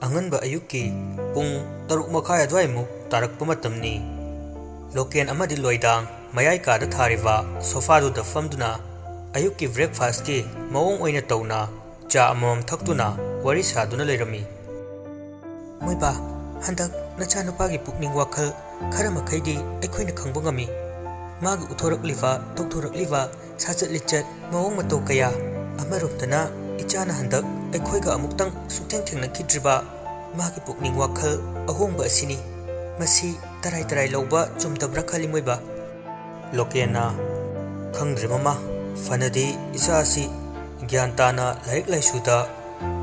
ꯑꯉꯟꯕ ꯑꯌꯨꯛꯀꯤ ꯄꯨꯡ 6:30 ꯑꯗꯨꯋꯥꯏꯃꯨꯛ ꯇꯥꯔꯛꯄ ꯃꯇꯝꯅꯤ꯫ ꯂꯣꯀꯦꯟ ꯑꯃꯗꯤ ꯂꯣꯏꯗꯥꯡ ꯃꯌꯥꯏ ꯀꯥꯗ ꯊꯥꯔꯤꯕ ꯁꯣꯐꯥꯗꯨꯗ ꯐꯝꯗꯨꯅ ꯑꯌꯨꯛꯀꯤ ꯕ꯭ꯔꯦꯛꯐꯥꯁꯠꯀꯤ ꯃꯑꯣꯡ ꯑꯣꯏꯅ ꯇꯧꯅ ꯆꯥ ꯑꯃꯃꯝ ꯊꯛꯇꯨꯅ ꯋꯥꯔꯤ ꯁꯥꯗꯨꯅ ꯂꯩꯔꯝꯃꯤ꯫ ꯃꯣꯏꯕꯥ, ꯍꯟꯗꯛ ꯅꯆꯥꯅꯨꯄꯥꯒꯤ ꯄꯨꯛꯅꯤꯡ ꯋꯥꯈꯜ ꯈꯔ ꯃꯈꯩꯗꯤ ꯑꯩꯈꯣꯏꯅ ꯈꯪꯕ ꯉꯝꯃꯤ꯫ ꯃꯥꯒꯤ ꯎꯠꯊꯣꯔꯛꯂꯤꯕ ꯇꯧꯊꯣꯔꯛꯂꯤꯕ ꯁꯥꯆꯠ ꯂꯤꯆꯠ ꯃꯑꯣꯡ ꯃꯇꯧ ꯀꯌꯥ, ꯑꯃꯔꯣꯝꯗꯅ ꯏꯆꯥꯅ ꯍꯟꯗꯛ ꯑꯩꯈꯣꯏꯒ ꯑꯃꯨꯛꯇꯪ ꯁꯨꯛꯊꯦꯡ ꯊꯦꯡꯅꯈꯤꯗ꯭ꯔꯤꯕ ꯃꯥꯒꯤ ꯄꯨꯛꯅꯤꯡ ꯋꯥꯈꯜ ꯑꯍꯣꯡꯕ ꯑꯁꯤꯅꯤ꯫ ꯃꯁꯤ ꯇꯔꯥꯏ ꯇꯔꯥꯏ ꯂꯧꯕ ꯆꯨꯝꯗꯕ꯭ꯔꯥ ꯈꯜꯂꯤ ꯃꯣꯏꯕꯥ꯫ ꯂꯣꯀꯦꯟꯅ ꯈꯪꯗ꯭ꯔꯦ ꯃꯃꯥ, ꯐꯅꯗꯤ ꯏꯆꯥ ꯑꯁꯤ ꯒ꯭ꯌꯥꯟ ꯇꯥꯅ ꯂꯥꯏꯔꯤꯛ ꯂꯥꯏꯁꯨꯗ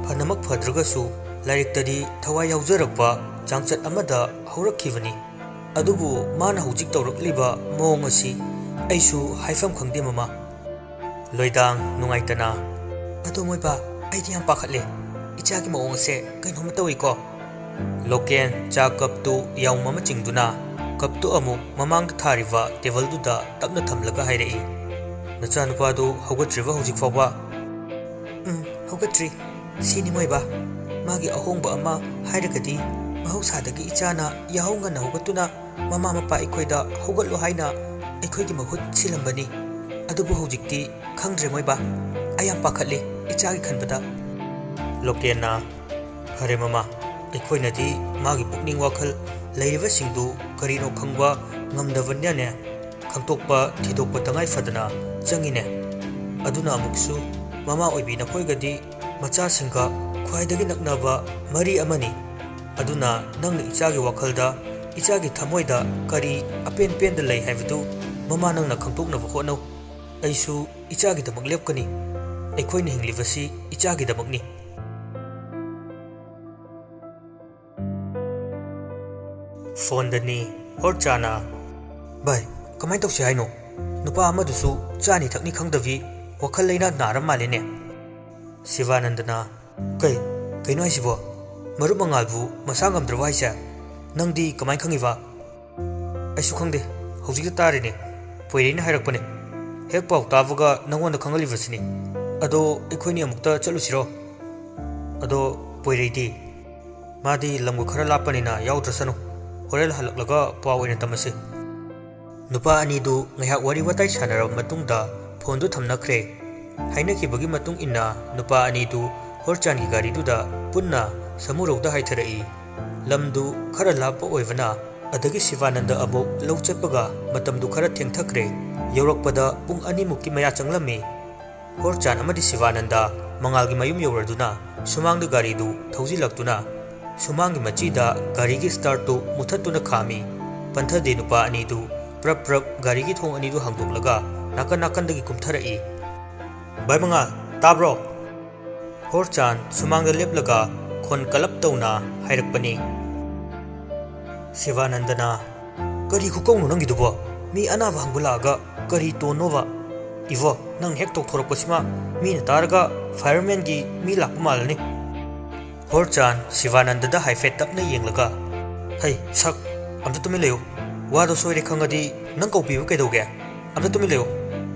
ꯐꯅꯃꯛ ꯐꯗ꯭ꯔꯒꯁꯨ ꯂꯥꯏꯔꯤꯛꯇꯗꯤ ꯊꯋꯥꯏ ꯌꯥꯎꯖꯔꯛꯄ ꯆꯥꯡꯆꯠ ꯑꯃꯗ ꯍꯧꯔꯛꯈꯤꯕꯅꯤ꯫ ꯑꯗꯨꯕꯨ ꯃꯥꯅ ꯍꯧꯖꯤꯛ ꯇꯧꯔꯛꯂꯤꯕ ꯃꯑꯣꯡ ꯑꯁꯤ ꯑꯩꯁꯨ ꯍꯥꯏꯐꯝ ꯈꯪꯗꯦ ꯃꯃꯥ꯫ ꯂꯣꯏꯗꯥꯡ ꯅꯨꯡꯉꯥꯏꯇꯅ, ꯑꯗꯣ ꯃꯣꯏꯕꯥ, ꯑꯩꯗꯤ ꯌꯥꯝ ꯄꯥꯈꯠꯂꯦ꯫ ꯏꯆꯥꯒꯤ ꯃꯑꯣꯡ ꯑꯁꯦ ꯀꯩꯅꯣꯝꯃ ꯇꯧꯏꯀꯣ꯫ ꯂꯣꯀꯦꯟ ꯆꯥ ꯀꯞꯇꯨ ꯌꯥꯎꯝ ꯑꯃ ꯆꯤꯡꯗꯨꯅ ꯀꯞꯇꯨ ꯑꯃꯨꯛ ꯃꯃꯥꯡꯗ ꯊꯥꯔꯤꯕ ꯇꯦꯕꯜꯗꯨꯗ ꯇꯞꯅ ꯊꯝꯂꯒ ꯍꯥꯏꯔꯛꯏ꯫ ꯅꯆꯥꯅꯨꯄꯥꯗꯨ ꯍꯧꯒꯠꯇ꯭ꯔꯤꯕ ꯍꯧꯖꯤꯛ ꯐꯥꯎꯕ? ꯍꯧꯒꯠꯇ꯭ꯔꯤ꯫ ꯁꯤꯅꯤ ꯃꯣꯏꯕꯥ, ꯃꯥꯒꯤ ꯑꯍꯣꯡꯕ ꯑꯃ ꯍꯥꯏꯔꯒꯗꯤ ꯃꯍꯧꯁꯥꯗꯒꯤ ꯏꯆꯥꯅ ꯌꯥꯍꯧ ꯉꯟꯅ ꯍꯧꯒꯠꯇꯨꯅ ꯃꯃꯥ ꯃꯄꯥ ꯑꯩꯈꯣꯏꯗ ꯍꯧꯒꯠꯂꯣ ꯍꯥꯏꯅ ꯑꯩꯈꯣꯏꯒꯤ ꯃꯍꯨꯠ ꯁꯤꯜꯂꯝꯕꯅꯤ꯫ ꯑꯗꯨꯕꯨ ꯍꯧꯖꯤꯛꯇꯤ ꯈꯪꯗ꯭ꯔꯦ ꯃꯣꯏꯕꯥ, ꯑꯩ ꯌꯥꯝ ꯄꯥꯈꯠꯂꯤ ꯏꯆꯥꯒꯤ ꯈꯟꯕꯗ꯫ ꯂꯣꯀꯦꯟꯅ ꯐꯔꯦ ꯃꯃꯥ, ꯑꯩꯈꯣꯏꯅꯗꯤ ꯃꯥꯒꯤ ꯄꯨꯛꯅꯤꯡ ꯋꯥꯈꯜ ꯂꯩꯔꯤꯕꯁꯤꯡꯗꯨ ꯀꯔꯤꯅꯣ ꯈꯪꯕ ꯉꯝꯗꯕꯅꯤꯅꯅꯦ, ꯈꯪꯗꯣꯛꯄ ꯊꯤꯗꯣꯛꯄ ꯇꯉꯥꯏ ꯐꯗꯅ ꯆꯪꯉꯤꯅꯦ꯫ ꯑꯗꯨꯅ ꯑꯃꯨꯛꯁꯨ ꯃꯃꯥ ꯑꯣꯏꯕꯤ ꯅꯈꯣꯏꯒꯗꯤ ꯃꯆꯥꯁꯤꯡꯒ ꯈ꯭ꯋꯥꯏꯗꯒꯤ ꯅꯛꯅꯕ ꯃꯔꯤ ꯑꯃꯅꯤ꯫ ꯑꯗꯨꯅ ꯅꯪꯅ ꯏꯆꯥꯒꯤ ꯋꯥꯈꯜꯗ, ꯏꯆꯥꯒꯤ ꯊꯃꯣꯏꯗ ꯀꯔꯤ ꯑꯄꯦꯟ ꯄꯦꯟꯗ ꯂꯩ ꯍꯥꯏꯕꯗꯨ ꯃꯃꯥ ꯅꯪꯅ ꯈꯪꯗꯣꯛꯅꯕ ꯍꯣꯠꯅꯧ꯫ ꯑꯩꯁꯨ ꯏꯆꯥꯒꯤꯗꯃꯛ ꯂꯦꯞꯀꯅꯤ꯫ ꯑꯩꯈꯣꯏꯅ ꯍꯤꯡꯂꯤꯕꯁꯤ ꯏꯆꯥꯒꯤꯗꯃꯛꯅꯤ꯫ ꯐꯣꯟꯗꯅꯤ ꯍꯣꯔꯆꯥꯅ, ꯚꯥꯏ, ꯀꯃꯥꯏꯅ ꯇꯧꯁꯤ ꯍꯥꯏꯅꯣ? ꯅꯨꯄꯥ ꯑꯃꯗꯨꯁꯨ ꯆꯥꯅꯤ ꯊꯛꯅꯤ ꯈꯪꯗꯕꯤ ꯋꯥꯈꯜ ꯂꯩꯅꯥ ꯅꯥꯔ ꯃꯥꯜꯂꯦꯅꯦ꯫ ꯁꯤꯕꯥꯅꯟꯗꯅ, ꯀꯩꯅꯣ ꯍꯥꯏꯁꯤꯕꯣ? ꯃꯔꯨꯞ ꯃꯉꯥꯜꯕꯨ ꯃꯁꯥ ꯉꯝꯗ꯭ꯔꯕ ꯍꯥꯏꯁꯦ? ꯅꯪꯗꯤ ꯀꯃꯥꯏꯅ ꯈꯪꯉꯤꯕ? ꯑꯩꯁꯨ ꯈꯪꯗꯦ, ꯍꯧꯖꯤꯛꯇ ꯇꯥꯔꯤꯅꯦ꯫ ꯄꯣꯏꯔꯩꯅ ꯍꯥꯏꯔꯛꯄꯅꯦ꯫ ꯍꯦꯛ ꯄꯥꯎ ꯇꯥꯕꯒ ꯅꯪꯉꯣꯟꯗ ꯈꯪꯍꯜꯂꯤꯕꯁꯤꯅꯤ꯫ ꯑꯗꯣ ꯑꯩꯈꯣꯏꯅꯤ ꯑꯃꯨꯛꯇ ꯆꯠꯂꯨꯁꯤꯔꯣ? ꯑꯗꯣ ꯄꯣꯏꯔꯩꯗꯤ? ꯃꯥꯗꯤ ꯂꯝꯒ ꯈꯔ ꯂꯥꯞꯄꯅꯤꯅ ꯌꯥꯎꯗ꯭ꯔꯁꯅꯨ꯫ ꯍꯣꯔꯦꯟ ꯍꯜꯂꯛꯂꯒ ꯄꯥꯎ ꯑꯣꯏꯅ ꯇꯝꯃꯁꯤ꯫ ꯅꯨꯄꯥ ꯑꯅꯤꯗꯨ ꯉꯥꯏꯍꯥꯛ ꯋꯥꯔꯤ ꯋꯥꯇꯥꯏ ꯁꯥꯟꯅꯔꯕ ꯃꯇꯨꯡꯗ ꯐꯣꯟꯗꯨ ꯊꯝꯅꯈ꯭ꯔꯦ꯫ ꯍꯥꯏꯅꯈꯤꯕꯒꯤ ꯃꯇꯨꯡ ꯏꯟꯅ ꯅꯨꯄꯥ ꯑꯅꯤꯗꯨ ꯍꯣꯔꯆꯥꯟꯒꯤ ꯒꯥꯔꯤꯗꯨꯗ ꯄꯨꯟꯅ ꯁꯃꯨꯔꯧꯗ ꯍꯥꯏꯊꯔꯛꯏ꯫ ꯂꯝꯗꯨ ꯈꯔ ꯂꯥꯞꯄ ꯑꯣꯏꯕꯅ ꯑꯗꯒꯤ ꯁꯤꯕꯥꯅꯟꯗ ꯑꯃꯨꯛ ꯂꯧ ꯆꯠꯄꯒ ꯃꯇꯝꯗꯨ ꯈꯔ ꯊꯦꯡꯊꯈ꯭ꯔꯦ꯫ ꯌꯧꯔꯛꯄꯗ ꯄꯨꯡ 2ꯃꯨꯛꯀꯤ ꯃꯌꯥ ꯆꯪꯂꯝꯃꯤ꯫ ꯍꯣꯔꯆꯥꯟ ꯑꯃꯗꯤ ꯁꯤꯕꯥꯅꯟꯗ ꯃꯉꯥꯜꯒꯤ ꯃꯌꯨꯝ ꯌꯧꯔꯗꯨꯅ ꯁꯨꯃꯥꯡꯗ ꯒꯥꯔꯤꯗꯨ ꯊꯧꯖꯤꯜꯂꯛꯇꯨꯅ ꯁꯨꯃꯥꯡꯒꯤ ꯃꯆꯤꯗ ꯒꯥꯔꯤꯒꯤ ꯁ꯭ꯇꯥꯔꯠꯇꯨ ꯃꯨꯊꯠꯇꯨꯅ ꯈꯥꯝꯃꯤ꯫ ꯄꯟꯊꯗꯦ ꯅꯨꯄꯥ ꯑꯅꯤꯗꯨ ꯄ꯭ꯔꯞ ꯄ꯭ꯔꯞ ꯒꯥꯔꯤꯒꯤ ꯊꯣꯡ ꯑꯅꯤꯗꯨ ꯍꯥꯡꯗꯣꯛꯂꯒ ꯅꯥꯀꯟ ꯅꯥꯀꯟꯗꯒꯤ ꯀꯨꯝꯊꯔꯛꯏ꯫ ꯚꯥꯏ ꯃꯉꯥꯜ, ꯇꯥꯕ꯭ꯔꯣ? ꯍꯣꯔꯆꯥꯟ ꯁꯨꯃꯥꯡꯗ ꯂꯦꯞꯂꯒ ꯈꯣꯟ ꯀꯂꯞ ꯇꯧꯅ ꯍꯥꯏꯔꯛꯄꯅꯤ꯫ ꯁꯤꯕꯥꯅꯟꯗꯅ, ꯀꯔꯤ ꯈꯨꯀꯧꯅꯣ ꯅꯪꯒꯤꯗꯨꯕꯣ? ꯃꯤ ꯑꯅꯥꯕ ꯍꯪꯕ ꯂꯥꯛꯑꯒ ꯀꯔꯤ ꯇꯣꯟꯅꯣꯕ? ꯏꯕꯣ, ꯅꯪ ꯍꯦꯛ ꯇꯧꯊꯣꯔꯛꯄꯁꯤꯃ ꯃꯤꯅ ꯇꯥꯔꯒ ꯐꯥꯏꯔꯃꯦꯟꯒꯤ ꯃꯤ ꯂꯥꯛꯄ ꯃꯥꯜꯂꯅꯤ꯫ ꯍꯣꯔꯆꯥꯟ ꯁꯤꯕꯥꯅꯟꯗꯗ ꯍꯥꯏꯐꯦꯠ ꯇꯞꯅ ꯌꯦꯡꯂꯒ, ꯍꯩ ꯁꯛ, ꯑꯝꯇ ꯇꯨꯃꯤꯟ ꯂꯩꯌꯨ꯫ ꯋꯥꯗꯣ ꯁꯣꯏꯔꯦ ꯈꯪꯉꯗꯤ ꯅꯪ ꯀꯧꯕꯤꯕ ꯀꯩꯗꯧꯒꯦ? ꯑꯝꯇ ꯇꯨꯃꯤꯟ ꯂꯩꯌꯨ꯫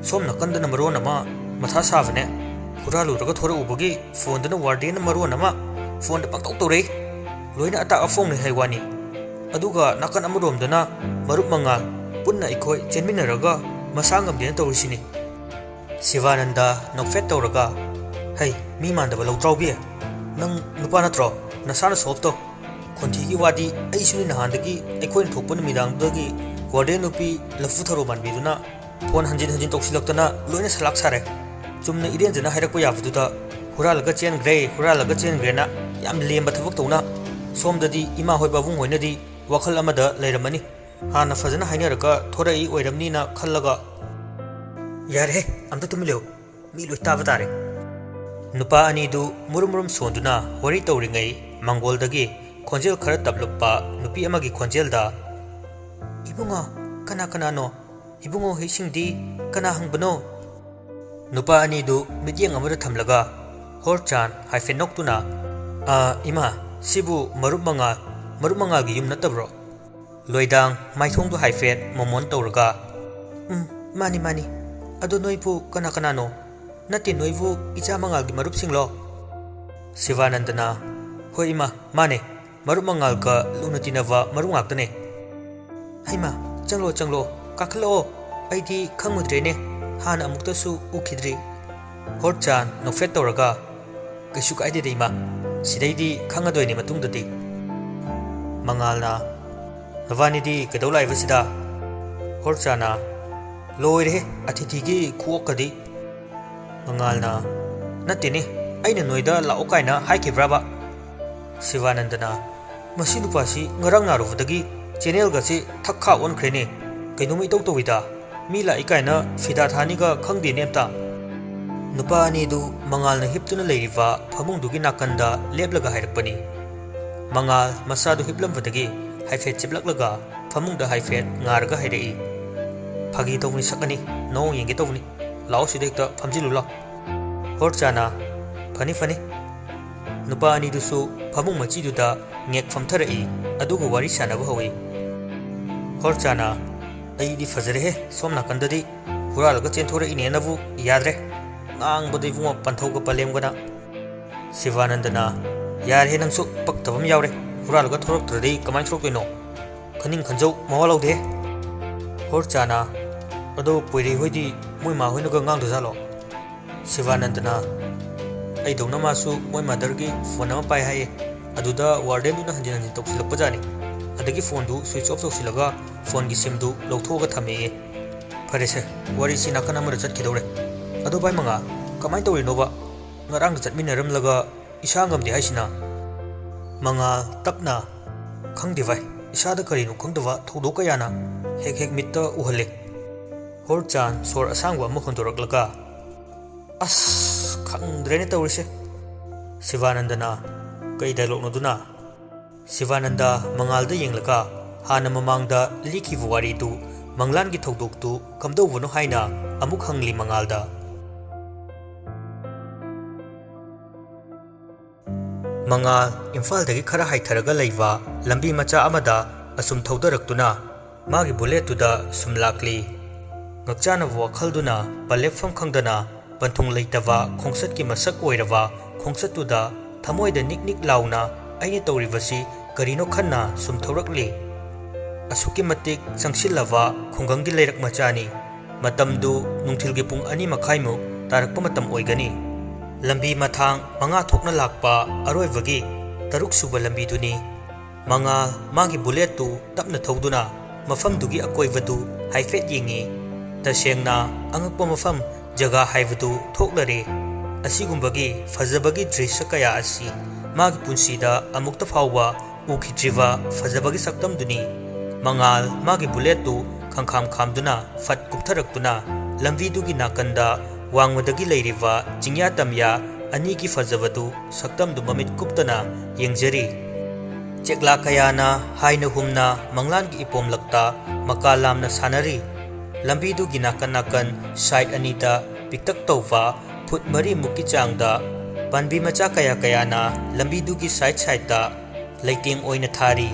ꯁꯣꯝ ꯅꯥꯀꯟꯗꯅ ꯃꯔꯣꯟ ꯑꯃ ꯃꯊꯥ ꯁꯥꯕꯅꯦ꯫ ꯍꯨꯔꯥꯜꯂꯨꯔꯒ ꯊꯣꯔꯛꯎꯕꯒꯤ ꯐꯣꯟꯗꯅ ꯋꯥꯔꯗꯦꯟꯅ ꯃꯔꯣꯟ ꯑꯃ ꯐꯣꯟꯗ ꯄꯪꯇꯧ ꯇꯧꯔꯛꯏ꯫ ꯂꯣꯏꯅ ꯑꯇꯥꯛ ꯑꯐꯣꯡꯅꯤ ꯍꯥꯏ ꯋꯥꯅꯤ꯫ ꯑꯗꯨꯒ ꯅꯥꯀꯟ ꯑꯃꯔꯣꯝꯗꯅ ꯃꯔꯨꯞ ꯃꯉꯥꯜ ꯄꯨꯟꯅ ꯑꯩꯈꯣꯏ ꯆꯦꯟꯃꯤꯟꯅꯔꯒ ꯃꯁꯥ ꯉꯝꯗꯦꯅ ꯇꯧꯔꯤꯁꯤꯅꯤ꯫ ꯁꯤꯕꯥꯅꯟꯗ ꯅꯣꯛꯐꯦꯠ ꯇꯧꯔꯒ, ꯍꯩ ꯃꯤ ꯃꯥꯟꯗꯕ ꯂꯧꯇ꯭ꯔꯥꯎꯕꯤ, ꯅꯪ ꯅꯨꯄꯥ ꯅꯠꯇ꯭ꯔꯣ? ꯅꯁꯥꯅ ꯁꯣꯜꯕ ꯇꯧ꯫ ꯈꯣꯟꯊꯤꯒꯤ ꯋꯥꯗꯤ ꯑꯩꯁꯨꯅꯤ ꯅꯍꯥꯟꯗꯒꯤ ꯑꯩꯈꯣꯏꯅ ꯊꯣꯛꯄ ꯅꯨꯃꯤꯗꯥꯡꯗꯨꯗꯒꯤ ꯋꯥꯔꯗꯦꯟ ꯅꯨꯄꯤ ꯂꯐꯨ ꯊꯔꯣ ꯃꯥꯟꯕꯤꯗꯨꯅ ꯐꯣꯟ ꯍꯟꯖꯤꯟ ꯍꯟꯖꯤꯟ ꯇꯧꯁꯤꯜꯂꯛꯇꯅ ꯂꯣꯏꯅ ꯁꯂꯥꯛ ꯁꯥꯔꯦ꯫ ꯆꯨꯝꯅ ꯏꯔꯦꯟꯖꯅ ꯍꯥꯏꯔꯛꯄ ꯌꯥꯕꯗꯨꯗ ꯍꯨꯔꯥꯜꯂꯒ ꯆꯦꯟꯈ꯭ꯔꯦꯅ ꯌꯥꯝ ꯂꯦꯝꯕ ꯊꯕꯛ ꯇꯧꯅ ꯁꯣꯝꯗꯗꯤ ꯏꯃꯥ ꯍꯣꯏ ꯄꯥꯕꯨꯡ ꯍꯣꯏꯅꯗꯤ ꯋꯥꯈꯜ ꯑꯃꯗ ꯂꯩꯔꯝꯃꯅꯤ꯫ ꯍꯥꯟꯅ ꯐꯖꯅ ꯍꯥꯏꯅꯔꯒ ꯊꯣꯔꯛꯏ ꯑꯣꯏꯔꯝꯅꯤꯅ ꯈꯜꯂꯒ꯫ ꯌꯥꯔꯦꯍꯦ, ꯑꯝꯇ ꯇꯨꯃꯤꯟ ꯂꯩꯌꯨ, ꯃꯤ ꯂꯣꯏ ꯇꯥꯕ ꯇꯥꯔꯦ꯫ ꯅꯨꯄꯥ ꯑꯅꯤꯗꯨ ꯃꯨꯔꯨꯝ ꯃꯨꯔꯨꯝ ꯁꯣꯟꯗꯨꯅ ꯋꯥꯔꯤ ꯇꯧꯔꯤꯉꯩ ꯃꯥꯡꯒꯣꯜꯗꯒꯤ ꯈꯣꯟꯖꯦꯜ ꯈꯔ ꯇꯞꯂꯛꯄ ꯅꯨꯄꯤ ꯑꯃꯒꯤ ꯈꯣꯟꯖꯦꯜꯗ, ꯏꯕꯨꯡꯉꯣ, ꯀꯅꯥ ꯀꯅꯥꯅꯣ? ꯏꯕꯨꯡꯉꯣ ꯍꯩꯁꯤꯡꯗꯤ ꯀꯅꯥ ꯍꯪꯕꯅꯣ? ꯅꯨꯄꯥ ꯑꯅꯤꯗꯨ ꯃꯤꯠꯌꯦꯡ ꯑꯃꯗ ꯊꯝꯂꯒ ꯍꯣꯔꯆꯥꯟ ꯍꯥꯏꯐꯦꯠ ꯅꯣꯛꯇꯨꯅ, ꯏꯃꯥ, ꯁꯤꯕꯨ ꯃꯔꯨꯞ ꯃꯉꯥꯜꯒꯤ ꯌꯨꯝ ꯅꯠꯇꯕ꯭ꯔꯣ? ꯂꯣꯏꯗꯥꯡ ꯃꯥꯏꯊꯣꯡꯗꯨ ꯍꯥꯏꯐꯦꯠ ꯃꯣꯃꯣꯟ ꯇꯧꯔꯒ, ꯃꯥꯅꯤ ꯃꯥꯅꯤ꯫ ꯑꯗꯣ ꯅꯣꯏꯕꯨ ꯀꯅꯥ ꯀꯅꯥꯅꯣ? ꯅꯠꯇꯦ ꯅꯣꯏꯕꯨ ꯏꯆꯥ ꯃꯉꯥꯜꯒꯤ ꯃꯔꯨꯞꯁꯤꯡꯂꯣ? ꯁꯤꯕꯥꯅꯟꯗꯅ, Hoi ima, mane, maruk mangal ka luna tinava maruk ngaktane. Haima, changlo, kaklo, aidi khangudrene, hana amuktasu ukidri. Horchan nokfet tawraga, kaisuk aidi de ima, sidaidi khangadoini matungdadi. Mangalna, navanidi kadawlai vasida. Horchana, loire atithigi kuokadi. Mangalna, natini, aina noida laokaina haikibraba. Sivanandana, masi nupasi ngarang naruvadagi channel gasi thakha onkrene kainumi tawida mila ikaina fida thaniga khangde nemta nupa ani du mangalna hiptuna leiriva phamungdugi nakanda leplaga hairakpani mangal masadu hiplamwadagi haifet chiplaklaga phamungda haifet ngarga hairei phagi tawni sakani no yenge tawni lao sidekta phamjilula horchana fani nupa ani dusu phamung machiduda ngek famtharai adugu wari sanaba hawi horchana aidi fajare somna kandadi huralga chenthore inenabu yadre ngang bodai bunga panthoga palemgana Sivanandana yar he nangsu paktabam yawre huralga thorok tradi kamai thorok no khaning khanjau mawalaude horchana ado poiri hoidi moi ma hoinaga ngang dajalo Sivanandana ai dona masu moi mother gi phone ama pai hai aduda warden duna hanjin hanjin toksilakpa jani adagi phone du switch off toksilaga phone gi sim du lawthoga thame phare se wari sina kana mar chat khidore adu bai manga kamai tawri noba ngarang chatminaram laga isangam di haisina manga takna khangdi vai isada kari nu khangdawa thodoka yana hek mitta uhale horchan sor asangwa mo khondorak laga as khangdrene tawrise Sivanandana kai dialog no duna Sivananda mangalda yenglaka hana mamangda liki wari tu manglan gi thodok tu kamdo wono haina amuk hangli mangalda mangal imphal dagi khara haitharaga leiwa lambi macha amada asum thodarak-tuna magi bullet tu da sumlakli ngakchana wakhalduna palefam khangdana panthung leitava khongsat ki masak oirawa khongsat tu da thamoi da niknik launa aini tawribasi karino khanna sum thorakli asuki matik sangsilawa khongang gi leirak machani matamdu nungthil gi pung ani makhai mu tarakpa matam oigani lambi mathang manga thokna lakpa aroibagi taruk suba lambi duni manga magi bullet tu tapna thoduna mafam dugi akoivadu haifet yingi tasengna angakpa mafam jaga haivadu thoklare asigumbagi fazabagi drisya kaya asi magi punsida amukta phawwa ukhitriva fazabagi saktam duni mangal magi bullet tu khangkham khamduna fat kuptharakduna lambi dugi nakanda wangwadagi leiriva jingya tamya ani ki fazabadu saktam du mamit kuptana yengjari chekla kayana haina humna manglan gi ipom lakta makalamna sanari lambi dugi nakan side anita piktak tawwa phut mari muki changda panbi macha kayana lambi dugi side ta leiting oina thari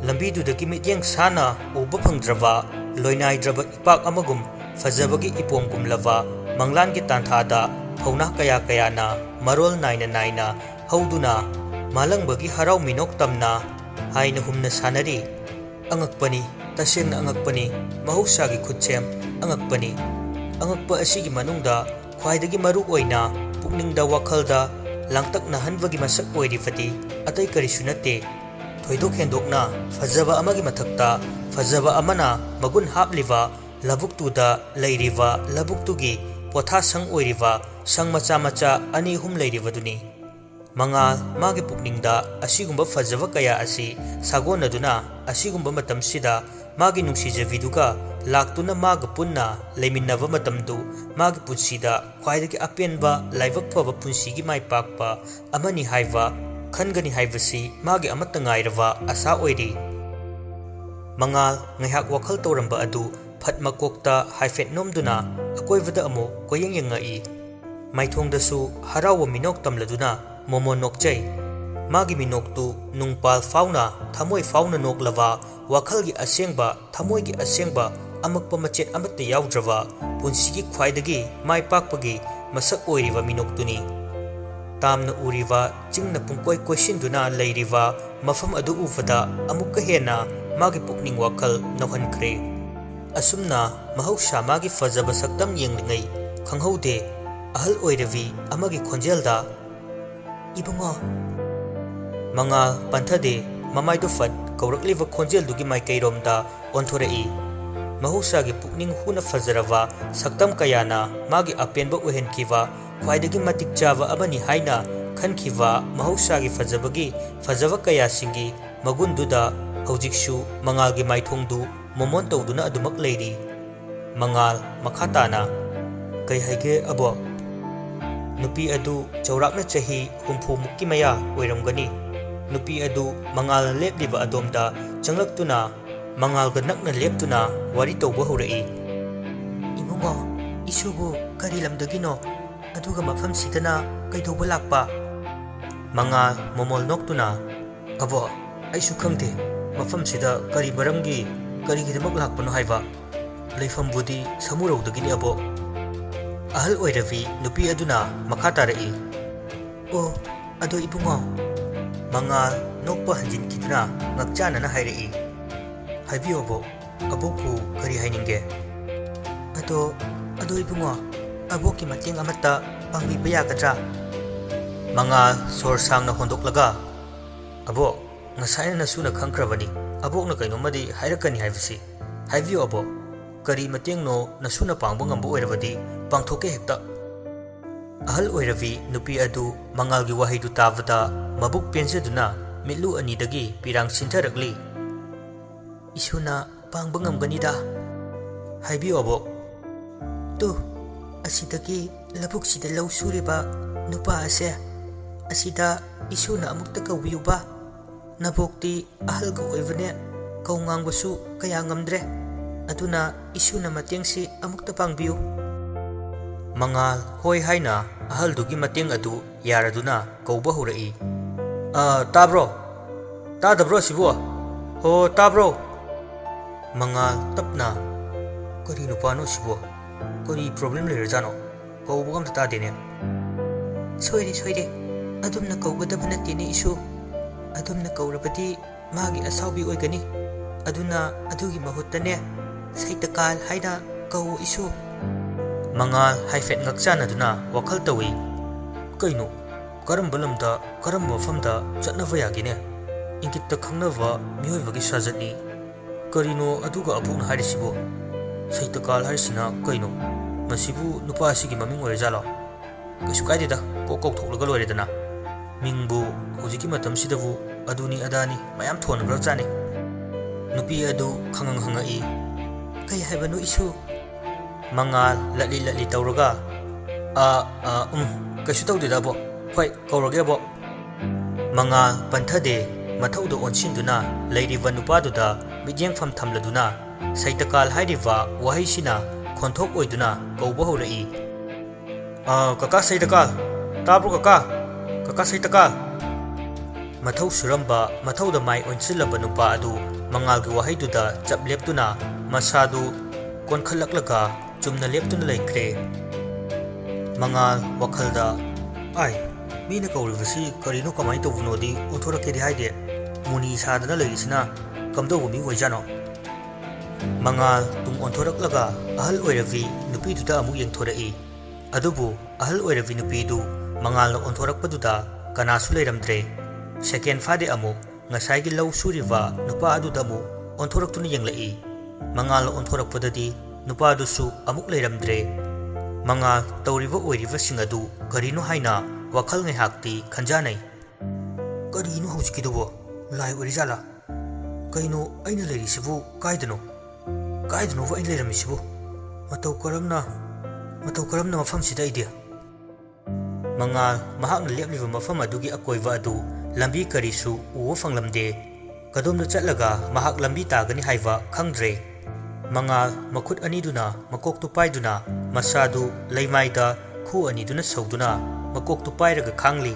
lambi du dagi mityang sana uba phangdrawa loinai draba ipak amagum fazabagi ipom gumlawa manglan gi tanthada phauna kayana marol naina hauduna malangbagi harau minok tamna haina humna sanari angakpani tasengna angakpani mahusagi khutchem angakpa asigi manungda khwaidagi maru oina pukningda wakhalda langtakna hanwagi masak oirifati atai karisu nate thoidok hendokna fazaba amagi mathakta fazaba amana magun hapliva labuktuda leiriva labuktugi potha sang oiriva sang macha ani hum leirivaduni mangal magi pukningda asigumba fazaba kaya asi sagonaduna asigumba matamsida magi nungsijaviduga laktuna maga punna leiminava matamdu magi punsida khwaidagi apenba laibak phaba punsigi mai pakpa amani haiva khangani haivasi magi amatta ngairava asa oiri mangal ngaiak wakhal tawramba adu phatma kokta haifet nomduna akoivada amo koyeng yengai maithongdasu harawa minok tamladuna momo nokchai magi minoktu nungpal fauna thamoi fauna noklava wakhalgi asengba thamoigi asengba amakpa machet amatta yawdrawa punsigi khwaidagi mai pakpagi masak oiriva minoktuni तामना उरिवा चिंगना पुंकोय कोइसिंदुना लैरिवा मफम अदु उफदा अमुक्का हेना मागी पुकनिंग वाखल नौहनख्रे असुमना महौसा मागी फजब सक्तम येंगलिंगै खंगहौदे अहल ओइरवी अमगी खोंजेलदा इबुंगो मंगाल पंथदे ममाइदो फत कौरकलिवा खोंजेलदुगी माइकैरोमदा ओंथोरई महौसागी पुकनिंग हुना फजरवा सक्तम कयाना मागी अपेनबा ओहेनखिवा ख्वाइदगी मतिक चावा Abani हाइना खनखिवा महौसागी फजबगी फजब कयासिंगी मगुनदुदा हौजिकसु मंगालगी माइथोंदु मोमोन तौदुना अदुमक Larry मंगाल मखाताना कै हाइगे अबो नुपी अदु चौराकना चही हुंफु मुक्की मया ओइरमगनी नुपी अदु मंगाल लेपलिबा अदोमदा चंगलक्तुना मंगालगा नकना लेपतुना वारी तौबा हौरई इमुंगो इसुबु करी लमदगिनो अदुगा मफम सिदना कैदौबा लाक्पा मंगाल मोमोल नोक्तुना अबो आइसु खंगदे मफम सिदा करी मरमगी करीगिदमक लाक्पनो हाइबा लेफमबुदी समुरौदगिनी अबो अहल ओइरवी नुपी अदुना मखा तारई ओ अदो इबुंगो मंगाल नोक्पा हंजिनकिदुना ngakchanana hairei हाइबियोबो अबोकु करी हाइनिंगे अदो इबुंगो अबोकी मतेंग अमता पांगबीबा यागद्रा मंगाल सोर सांगना होंदोकलगा अबो ngसाइना नसुना खंख्रबनी अबोकना कैनोमदि हाइरकनी हाइबसी हाइबियो अबो करी मतेंगनो नसुना पांगबो ngamba ओइरबदी पांगथोके हेक्ता अहल ओइरवी नुपी अदु मंगालगी वाहिदु ताबदा मबुक पेंजदुना मिलु अनिदगी पिरांग सिंथरकली इशुना पांगबा ngamganida हाइबियो अबो तु असिदगी लबुकसिदा लौ सुरिबा नुपा असे असिदा इशुना अमुक्ता कौबियुबा नबोक्ति अहलगा ओइबने कौंगांगबसु कया ngamdre अदुना इशुना मतेंगसि अमुक्ता पांगबियु मंगाल होय हाइना अहलदुगी मतेंग अदु यारदुना कौबा हौरई ताब्रो तादब्रो सिबो हो ताब्रो मंगाल तपना करी नुपानो सिबो करी प्रॉब्लम लेरजानो कौबगम तादेने सोइरे अदुमना कौगदब नतेने इशु अदुमना कौरबदी मागी असाउबी ओइगनी अदुना अदुगी महुत्तने सैतकाल हाइना कौ issue मंगाल हाइफेट ngakchanaduna wakhal tawi kaino karamba lamda karamba mafamda chatnava yagine ingkitta khangnava mihoibagi sajatni karino aduga apuna harisibo saitakal harisina kaino masibu nupa asigi maming oirejalo kasu kaidida kokok thoklaga loiredana mingbu hojiki matam sidabu aduni adani mayam thonabra chani nupi adu khangang hangai kai haibanu isu मंगाल लली तौरगा कशु तौदेदा बो होय कौरगे बो मंगाल पंथदे मथौदो ओनसिंदुना लैरिबा नुपादुदा मिजेंगफम थमलदुना सैतकाल हाइरिबा वहाइसिना खोंथोक ओइदुना कौबा हौरई कका सैतकाल ताब्रो कका सैतकाल मथौ सुरंबा मथौदा माइ ओनसिलबा नुपा अदु मंगालगी वहाइदुदा चपलेपतुना मसादु कोनखलकलगा चुमना लेपतुना लेख्रे मंगाल वखलदा आई मीना कौरिबसी करिनो कमाई तौबनोदी ओंथोरकेदि हाइदे मुनि सादना लैरिसिना कमदौबो मी ओइजानो मंगाल तुम ओंथोरकलगा अहल ओइरवी नुपीदुदा अमु येंथोरई अदुबु अहल ओइरवी नुपीदु मंगालना ओंथोरकपदुदा कनासु लेरमद्रे सेकेंड फादे अमु ngसाइगी लौ सुरिबा नुपा अदुदा अमु ओंथोरकतुना येंगलई मंगाल ओंथोरकपददी नुपादुसु अमुक लेरमद्रे मंगाल तौरिबा ओइरिबसिंग अदु करिनो हाइना वखल ngैहाक्ति खंजानै करिनो हौजिकिदुबो लाइ ओइरिजाला कइनो अइना लेरिसिबु काइदनो वा अइना लेरमिसिबु मतौ करमना मफमसिदा इदे मंगाल महाक्ना लेपलिबा मफम अदुगी अकोइबा अदु लंबी करिसु उवा फंगलमदे कदोमदा चटलगा महाक लंबी तागनी हाइबा खंगद्रे मंगाल मखुत अनीदुना मकोक्तु पाइदुना मसादु लैमाइदा खु अनीदुना सौदुना मकोक्तु पाइरगा खांगली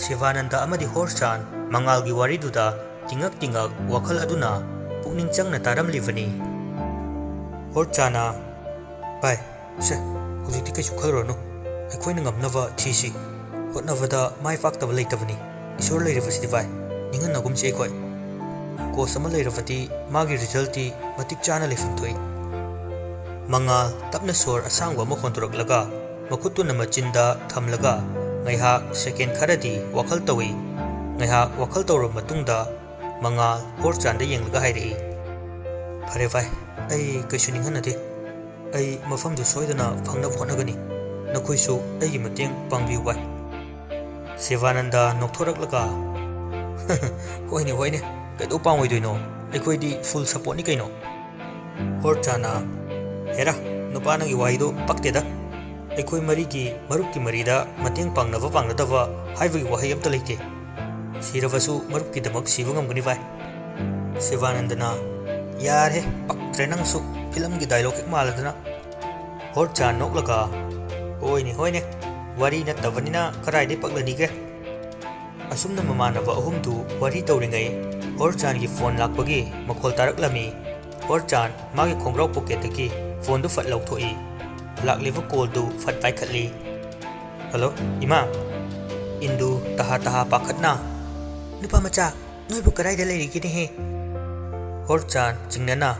शिवानंदा अमदी होरचान मंगालगी वारीदुदा तिंगक वखल अदुना पुकनिंग चंगना तारमलिबनी होरचाना पाइ से ꯍꯧꯖꯤꯛꯇꯤ ꯀꯩꯁꯨ ꯈꯜꯂꯨꯔꯅꯨ ꯑꯩꯈꯣꯏꯅ ꯉꯝꯅꯕ ꯊꯤꯁꯤ ꯍꯣꯠꯅꯕꯗ ꯃꯥꯏ ꯄꯥꯛꯇꯕ ꯂꯩꯇꯕꯅꯤ ꯏꯁꯣꯔ ꯂꯩꯔꯤꯕꯁꯤꯗꯤ ꯚꯥꯏ ꯅꯤꯡꯍꯟꯅꯒꯨꯝꯁꯤ ꯑꯩꯈꯣꯏ ꯀꯣꯆ ꯑꯃ ꯂꯩꯔꯕꯗꯤ ꯃꯥꯒꯤ ꯔꯤꯖꯜꯇꯤ ꯃꯇꯤꯛ ꯆꯥꯅ ꯂꯩꯐꯝ ꯊꯣꯛꯏ ꯃꯉꯥꯜ ꯇꯞꯅ ꯁꯣꯔ ꯑꯁꯥꯡꯕ ꯑꯃ ꯍꯣꯟꯗꯣꯔꯛꯂꯒ ꯃꯈꯨꯠꯇꯨꯅ ꯃꯆꯤꯟꯗ ꯊꯝꯂꯒ ꯉꯥꯏꯍꯥꯛ ꯁꯦꯀꯦꯟ ꯈꯔꯗꯤ ꯋꯥꯈꯜ ꯇꯧꯏ ꯉꯥꯏꯍꯥꯛ ꯋꯥꯈꯜ ꯇꯧꯔꯕ ꯃꯇꯨꯡꯗ ꯃꯉꯥꯜ ꯍꯣꯔꯆꯥꯟꯗ ꯌꯦꯡꯂꯒ ꯍꯥꯏꯔꯛꯏ ꯐꯔꯦ ꯚꯥꯏ ꯑꯩ ꯀꯩꯁꯨ ꯅꯤꯡꯍꯟꯅꯗꯦ ꯑꯩ ꯃꯐꯝꯗꯨ ꯁꯣꯏꯗꯅ ꯐꯪꯅꯕ ꯍꯣꯠꯅꯒꯅꯤ ꯅꯈꯣꯏꯁꯨ ꯑꯩꯒꯤ ꯃꯇꯦꯡ ꯄꯥꯡꯕꯤꯌꯨ ꯚꯥꯏ ꯁꯤꯕꯥꯅꯟꯗ ꯅꯣꯛꯊꯣꯔꯛꯂꯒ ꯍꯣꯏꯅꯦ ꯍꯣꯏꯅꯦ ꯀꯩꯗꯧ ꯄꯥꯝꯃꯣꯏꯗꯣꯏꯅꯣ ꯑꯩꯈꯣꯏꯗꯤ ꯐꯨꯜ ꯁꯞꯄꯣꯔꯠꯅꯤ ꯀꯩꯅꯣ ꯍꯣꯔꯆꯥꯅ ꯍꯦꯔꯥ ꯅꯨꯄꯥ ꯅꯪꯒꯤ ꯋꯥꯍꯩꯗꯣ ꯄꯛꯇꯦꯗ ꯑꯩꯈꯣꯏ ꯃꯔꯤꯒꯤ ꯃꯔꯨꯞꯀꯤ ꯃꯔꯤꯗ ꯃꯇꯦꯡ ꯄꯥꯡꯅꯕ ꯄꯥꯡꯅꯗꯕ ꯍꯥꯏꯕꯒꯤ ꯋꯥꯍꯩ ꯑꯝꯇ ꯂꯩꯇꯦ ꯁꯤꯔꯕꯁꯨ ꯃꯔꯨꯞꯀꯤꯗꯃꯛ ꯁꯤꯕ ꯉꯝꯒꯅꯤ ꯚꯥꯏ ꯁꯤꯕꯥꯅꯟꯗꯅ ꯌꯥꯔꯦ ꯄꯛꯇ꯭ꯔꯦ ꯅꯪꯁꯨ ꯐꯤꯂꯝꯒꯤ ꯗꯥꯏꯂꯣഗ് ꯍꯦꯛ ꯃꯥꯜꯂꯗꯅ ꯍꯣꯔꯆꯥ ꯅꯣꯛꯂꯒ ꯍꯣꯏꯅꯦ ꯍꯣꯏꯅꯦ ꯋꯥꯔꯤ ꯅꯠꯇꯕꯅꯤꯅ ꯀꯗꯥꯏꯗꯩ ꯄꯛꯂꯅꯤꯒꯦ ꯑꯁꯨꯝꯅ ꯃꯃꯥꯟꯅꯕ ꯑꯍꯨꯝꯗꯨ ꯋꯥꯔꯤ ꯇꯧꯔꯤꯉꯩ ꯍꯣꯔꯆꯥꯟꯒꯤ ꯐꯣꯟ ꯂꯥꯛꯄꯒꯤ ꯃꯈꯣꯜ ꯇꯥꯔꯛꯂꯝꯃꯤ ꯍꯣꯔꯆꯥꯟ ꯃꯥꯒꯤ ꯈꯣꯡꯒ꯭ꯔꯥꯎ ꯄꯣꯀꯦꯠꯇꯒꯤ ꯐꯣꯟꯗꯨ ꯐꯠ ꯂꯧꯊꯣꯛꯏ ꯂꯥꯛꯂꯤꯕ ꯀꯣꯜꯗꯨ ꯐꯠ ꯄꯥꯏꯈꯠꯂꯤ ꯍꯜꯂꯣ ꯏꯃꯥ ꯏꯟꯗꯨ ꯇꯍꯥ ꯇꯍꯥ ꯄꯥꯈꯠꯅ ꯅꯨꯄꯥ ꯃꯆꯥ ꯅꯣꯏꯕꯨ ꯀꯗꯥꯏꯗ ꯂꯩꯔꯤꯒꯦꯅꯦꯍꯦ ꯍꯣꯔꯆꯥꯟ ꯆꯤꯡꯅꯅ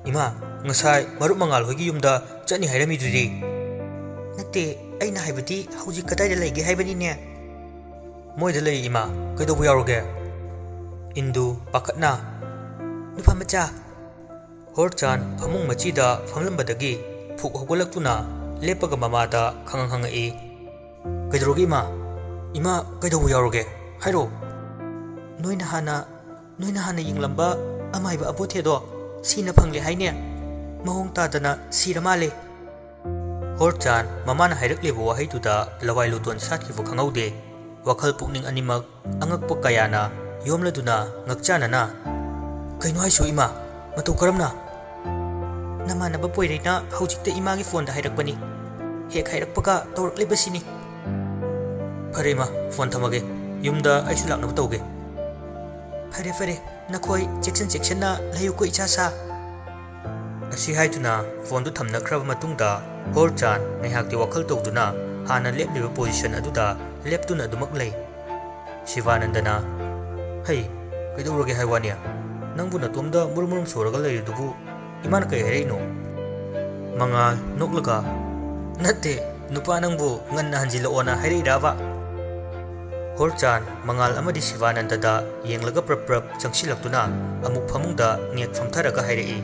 ꯏꯃꯥ ꯉꯁꯥꯏ ꯃꯔꯨꯞ ꯃꯉꯥꯜ ꯍꯣꯏꯒꯤ ꯌꯨꯝꯗ ꯆꯠꯅꯤ ꯍꯥꯏꯔꯝꯃꯤꯗꯨꯗꯤ ꯅꯠꯇꯦ ꯑꯩꯅ ꯍꯥꯏꯕꯗꯤ ꯍꯧꯖꯤꯛ ꯀꯗꯥꯏꯗ ꯂꯩꯒꯦ ꯍꯥꯏꯕꯅꯤꯅꯦ ꯃꯣꯏꯗ ꯂꯩ ꯏꯃꯥ ꯀꯩꯗꯧꯕ ꯌꯥꯎꯔꯒꯦ ꯏꯟꯗꯨ ꯄꯥꯈꯠꯅ ꯅꯨꯄꯥ ꯃꯆꯥ ꯍꯣꯔꯆꯥꯟ ꯐꯃꯨꯡ ꯃꯆꯤꯗ ꯐꯝꯂꯝꯕꯗꯒꯤ ꯐꯨꯛ ꯍꯧꯒꯠꯂꯛꯇꯨꯅ ꯂꯦꯞꯄꯒ ꯃꯃꯥꯗ ꯈꯪꯍꯪ ꯍꯪꯉꯛꯏ ꯀꯩꯗꯧꯔꯒꯦ ꯏꯃꯥ ꯀꯩꯗꯧꯕ ꯌꯥꯎꯔꯒꯦ ꯍꯥꯏꯔꯣ ꯅꯣꯏꯅ ꯍꯥꯟꯅ ꯌꯦꯡꯂꯝꯕ ꯑꯃꯥꯏꯕ ꯑꯕꯣꯊꯦꯗꯣ ꯁꯤꯅ ꯐꯪꯂꯦ ꯍꯥꯏꯅꯦ ꯃꯑꯣꯡ ꯇꯥꯗꯅ ꯁꯤꯔ ꯃꯥꯜꯂꯦ ꯍꯣꯔꯆꯥꯟ ꯃꯃꯥꯅ ꯍꯥꯏꯔꯛꯂꯤꯕ ꯋꯥꯍꯩꯗꯨꯗ ꯂꯋꯥꯏ ꯂꯨꯇꯣꯟ ꯁꯥꯠꯈꯤꯕ ꯈꯪꯍꯧꯗꯦ ꯋꯥꯈꯜ ꯄꯨꯛꯅꯤꯡ ꯑꯅꯤꯃꯛ ꯑꯉꯛꯄ ꯀꯌꯥꯅ ꯌꯣꯝꯂꯗꯨꯅ ꯉꯛꯆꯥꯅꯅ ꯀꯩꯅꯣ ꯍꯥꯏꯁꯨ ꯏꯃꯥ ꯃꯇꯧ ꯀꯔꯝꯅ ꯅꯃꯥꯟꯅꯕ ꯄꯣꯏꯔꯩꯅ ꯍꯧꯖꯤꯛꯇ ꯏꯃꯥꯒꯤ ꯐꯣꯟꯗ ꯍꯥꯏꯔꯛꯄꯅꯤ ꯍꯦꯛ ꯍꯥꯏꯔꯛꯄꯒ ꯇꯧꯔꯛꯂꯤꯕꯁꯤꯅꯤ ꯐꯔꯦ ꯏꯃꯥ ꯐꯣꯟ ꯊꯝꯃꯒꯦ ꯌꯨꯝꯗ ꯑꯩꯁꯨ ꯂꯥꯛꯅꯕ ꯇꯧꯒꯦ ꯐꯔꯦ ꯅꯈꯣꯏ ꯆꯦꯛꯁꯤꯟꯅ ꯂꯩꯌꯨꯀꯣ ꯏꯆꯥꯁꯥ ꯑꯁꯤ ꯍꯥꯏꯗꯨꯅ ꯐꯣꯟꯗꯨ ꯊꯝꯅꯈ꯭ꯔꯕ ꯃꯇꯨꯡꯗ ꯍꯣꯔꯆꯥꯟ ꯉꯥꯏꯍꯥꯛꯇꯤ ꯋꯥꯈꯜ ꯇꯧꯗꯨꯅ ꯍꯥꯟꯅ ꯂꯦꯞꯂꯤꯕ ꯄꯣꯖꯤꯁꯟ ꯑꯗꯨꯗ ꯂꯦꯞꯇꯨꯅ ꯑꯗꯨꯃꯛ ꯂꯩ ꯁꯤꯕꯥꯅꯟꯗꯅ ꯍꯩ ꯀꯩꯗꯧꯔꯒꯦ ꯍꯥꯏ ꯋꯥꯅꯤ ꯅꯪꯕꯨ ꯅꯇꯣꯝꯗ ꯃꯨꯔꯨꯝ ꯁꯣꯔꯒ ꯂꯩꯔꯤꯗꯨꯕꯨ ꯏꯃꯥꯅ ꯀꯩ ꯍꯥꯏꯔꯛꯏꯅꯣ ꯃꯉꯥꯜ ꯅꯣꯛꯂꯒ ꯅꯠꯇꯦ ꯅꯨꯄꯥ ꯅꯪꯕꯨ ꯉꯟꯅ ꯍꯟꯖꯤꯜꯂꯛꯑꯣꯅ ꯍꯥꯏꯔꯛꯏꯔꯕ ꯍꯣꯔꯆꯥꯟ ꯃꯉꯥꯜ ꯑꯃꯗꯤ ꯁꯤꯕꯥꯅꯟꯗꯗ ꯌꯦꯡꯂꯒ ꯄ꯭ꯔꯞ ꯆꯪꯁꯤꯜꯂꯛꯇꯨꯅ ꯑꯃꯨꯛ ꯐꯃꯨꯡꯗ ꯅꯦꯠ ꯐꯝꯊꯔꯒ ꯍꯥꯏꯔꯛꯏ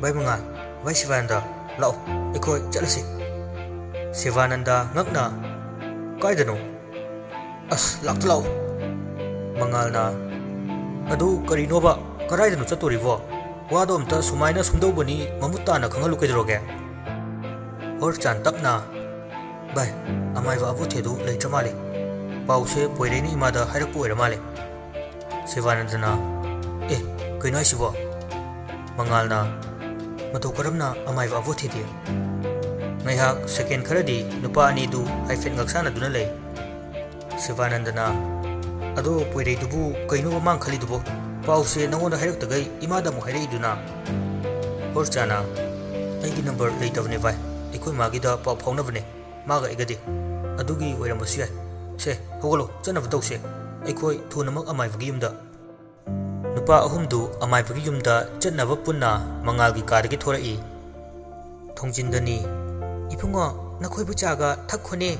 ꯚꯥꯏ ꯃꯉꯥꯜ ꯚꯥꯏ ꯁꯤꯕꯥꯅꯟꯗ ꯂꯥꯛꯑꯣ ꯑꯩꯈꯣꯏ ꯆꯠꯂꯁꯤ ꯁꯤꯕꯥꯅꯟꯗ ꯉꯛꯅ ꯀꯥꯏꯗꯅꯣ ꯑꯁ ꯂꯥꯛꯇ ꯂꯥꯛꯑꯣ ꯃꯉꯥꯜꯅ ꯑꯗꯨ ꯀꯔꯤꯅꯣꯕ ꯀꯗꯥꯏꯗꯅꯣ ꯆꯠꯇꯣꯔꯤꯕꯣ ꯋꯥꯗꯣ ꯑꯝꯇ ꯁꯨꯃꯥꯏꯅ ꯁꯨꯝꯗꯧꯕꯅꯤ ꯃꯃꯨꯠ ꯇꯥꯅ ꯈꯪꯍꯜꯂꯨ ꯀꯩꯗꯧꯔꯒꯦ ꯍꯣꯔꯆꯥꯟ ꯇꯞꯅ ꯚꯥꯏ ꯑꯃꯥꯏꯕ ꯑꯕꯣꯊꯦꯗꯨ ꯂꯩꯇ꯭ꯔ ꯃꯥꯜꯂꯦ ꯄꯥꯎꯁꯦ ꯄꯣꯏꯔꯩꯅ ꯏꯃꯥꯗ ꯍꯥꯏꯔꯛꯄ ꯑꯣꯏꯔ ꯃꯥꯜꯂꯦ ꯁꯤꯕꯥꯅꯟꯗꯅ ꯀꯩꯅꯣ ꯍꯥꯏꯁꯤꯕꯣ ꯃꯉꯥꯜꯅ ꯃꯇꯧ ꯀꯔꯝꯅ ꯑꯃꯥꯏꯕ ꯑꯕꯣꯊꯦꯗꯤ ꯉꯥꯏꯍꯥꯛ ꯁꯦꯀꯦꯟ ꯈꯔꯗꯤ ꯅꯨꯄꯥ ꯑꯅꯤꯗꯨ ꯍꯥꯏꯐꯦꯠ ꯉꯛꯁꯥꯟꯅꯗꯨꯅ ꯂꯩ ꯁꯤꯕꯥꯅꯟꯗꯅ ꯑꯗꯣ ꯄꯣꯏꯔꯩꯗꯨꯕꯨ ꯀꯩꯅꯣꯕ ꯃꯥꯡ ꯈꯜꯂꯤꯗꯨꯕꯣ ꯄꯥꯎꯁꯦ ꯅꯉꯣꯟꯗ ꯍꯥꯏꯔꯛꯇꯒꯩ ꯏꯃꯥꯗ ꯑꯃꯨꯛ ꯍꯥꯏꯔꯛꯏꯗꯨꯅ ꯍꯣꯔꯆꯥꯅ ꯑꯩꯒꯤ ꯅꯝꯕꯔ ꯂꯩꯇꯕꯅꯦ ꯚꯥꯏ ꯑꯩꯈꯣꯏ ꯃꯥꯒꯤꯗ ꯄꯥꯎ ꯐꯥꯎꯅꯕꯅꯦ ꯃꯥꯒ ꯑꯩꯒꯗꯤ ꯑꯗꯨꯒꯤ ꯑꯣꯏꯔꯝꯕꯁꯨ ꯌꯥꯏ ꯁꯦ ꯍꯧꯒꯠꯂꯣ ꯆꯠꯅꯕ ꯇꯧꯁꯦ ꯑꯩꯈꯣꯏ ꯊꯨꯅꯃꯛ ꯑꯃꯥꯏꯕꯒꯤ ꯌꯨꯝꯗ ꯅꯨꯄꯥ ꯑꯍꯨꯝꯗꯨ ꯑꯃꯥꯏꯕꯒꯤ ꯌꯨꯝꯗ ꯆꯠꯅꯕ ꯄꯨꯟꯅ ꯃꯉꯥꯜꯒꯤ ꯀꯥꯗꯒꯤ ꯊꯣꯔꯛꯏ ꯊꯣꯡꯖꯤꯟꯗꯅꯤ ꯏꯕꯨꯡꯉꯣ ꯅꯈꯣꯏꯕꯨ ꯆꯥꯒ ꯊꯛꯈꯣꯅꯦ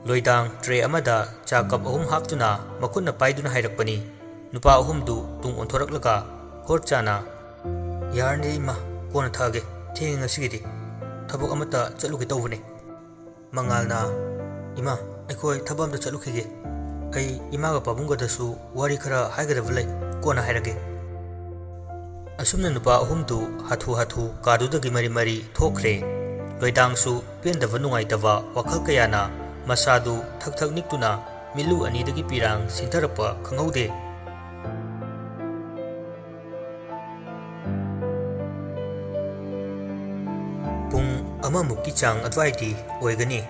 ꯂꯣꯏꯗꯥꯡ ꯇ꯭ꯔꯦ ꯑꯃꯗ ꯆꯥ ꯀꯞ 3 ꯍꯥꯞꯇꯨꯅ ꯃꯈꯨꯠꯅ ꯄꯥꯏꯗꯨꯅ ꯍꯥꯏꯔꯛꯄꯅꯤ ꯅꯨꯄꯥ ꯑꯍꯨꯝꯗꯨ ꯇꯨꯡ ꯑꯣꯟꯊꯣꯔꯛꯂꯒ ꯍꯣꯔꯆꯥꯅ ꯌꯥꯔꯅꯤ ꯏꯃꯥ ꯀꯣꯟꯅ ꯊꯛꯑꯒꯦ ꯊꯦꯡꯉꯦ ꯉꯁꯤꯒꯤꯗꯤ ꯊꯕꯛ ꯑꯃꯠꯇ ꯆꯠꯂꯨꯒꯦ ꯇꯧꯕꯅꯦ ꯃꯉꯥꯜꯅ ꯏꯃꯥ ꯑꯩꯈꯣꯏ ꯊꯕꯛ ꯑꯃꯇ ꯆꯠꯂꯨꯈꯤꯒꯦ ꯑꯩ ꯏꯃꯥꯒ ꯄꯥꯕꯨꯡꯒꯗꯁꯨ ꯋꯥꯔꯤ ꯈꯔ ꯍꯥꯏꯒꯗꯕ ꯂꯩ ꯀꯣꯟꯅ ꯍꯥꯏꯔꯒꯦ ꯑꯁꯨꯝꯅ ꯅꯨꯄꯥ ꯑꯍꯨꯝꯗꯨ ꯍꯥꯊꯨ ꯀꯥꯗꯨꯗꯒꯤ ꯃꯔꯤ ꯊꯣꯛꯈ꯭ꯔꯦ ꯂꯣꯏꯗꯥꯡꯁꯨ ꯄꯦꯟꯗꯕ ꯅꯨꯡꯉꯥꯏꯇꯕ ꯋꯥꯈꯜ ꯀꯌꯥꯅ ꯃꯁꯥꯗꯨ ꯊꯛ ꯅꯤꯛꯇꯨꯅ ꯃꯤꯠꯂꯨ ꯑꯅꯤꯗꯒꯤ ꯄꯤꯔꯥꯡ ꯁꯤꯟꯊꯔꯛꯄ ꯈꯪꯍꯧꯗꯦ ꯄꯨꯡ ꯑꯃꯃꯨꯛꯀꯤ ꯆꯥꯡ ꯑꯗꯨꯋꯥꯏꯗꯤ ꯑꯣꯏꯒꯅꯤ